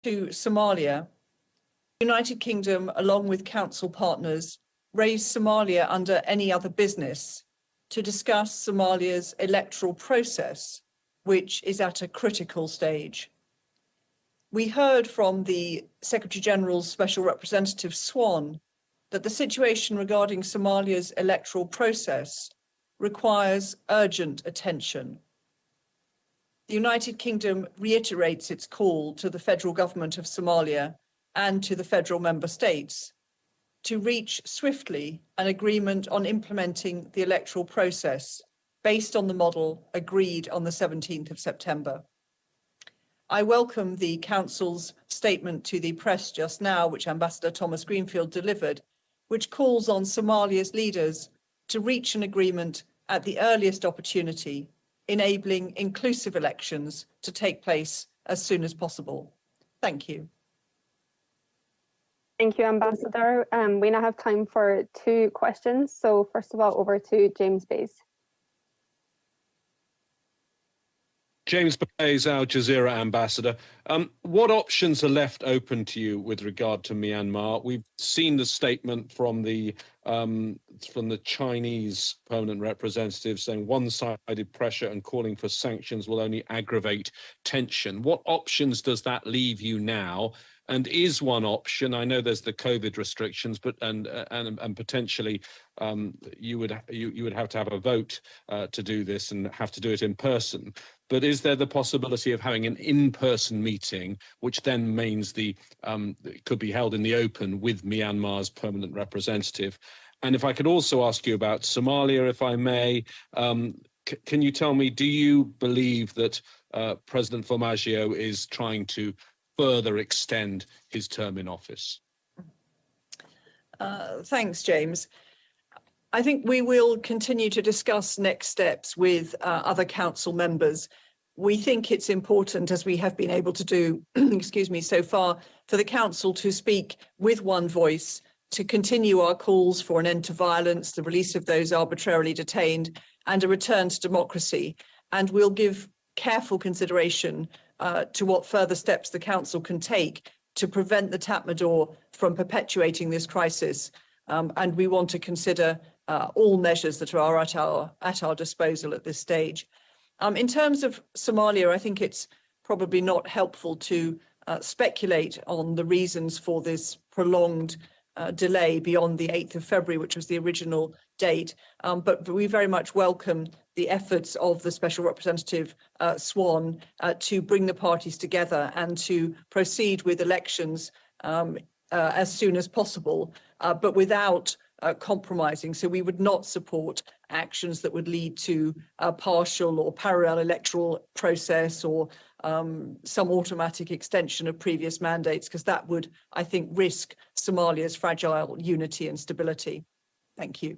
to Somalia, the United Kingdom, along with council partners, raised Somalia under any other business to discuss Somalia's electoral process, which is at a critical stage. We heard from the Secretary-General's Special Representative Swan that the situation regarding Somalia's electoral process requires urgent attention. The United Kingdom reiterates its call to the federal government of Somalia and to the federal member states to reach swiftly an agreement on implementing the electoral process based on the model agreed on the 17th of September. I welcome the Council's statement to the press just now, which Ambassador Thomas Greenfield delivered, which calls on Somalia's leaders to reach an agreement at the earliest opportunity, enabling inclusive elections to take place as soon as possible. Thank you. Thank you, Ambassador. We now have time for 2 questions. So first of all, over to James Bays. James Bays, Al Jazeera ambassador. What options are left open to you with regard to Myanmar? We've seen the statement from the Chinese permanent representative saying one-sided pressure and calling for sanctions will only aggravate tension. What options does that leave you now? And is one option? I know there's the COVID restrictions, but and potentially you would have to have a vote to do this and have to do it in person. But is there the possibility of having an in-person meeting, which then means it could be held in the open with Myanmar's permanent representative? And if I could also ask you about Somalia, if I may, can you tell me, do you believe that President Formaggio is trying to further extend his term in office? Thanks, James. I think we will continue to discuss next steps with other council members. We think it's important, as we have been able to do, excuse me, so far, for the council to speak with one voice, to continue our calls for an end to violence, the release of those arbitrarily detained, and a return to democracy. And we'll give careful consideration to what further steps the council can take to prevent the Tatmadaw from perpetuating this crisis. And we want to consider all measures that are at our disposal at this stage. In terms of Somalia, I think it's probably not helpful to speculate on the reasons for this prolonged delay beyond the 8th of February, which was the original date. But we very much welcome the efforts of the Special Representative Swan to bring the parties together and to proceed with elections as soon as possible, but without compromising. So we would not support actions that would lead to a partial or parallel electoral process or some automatic extension of previous mandates, because that would, I think, risk Somalia's fragile unity and stability. Thank you.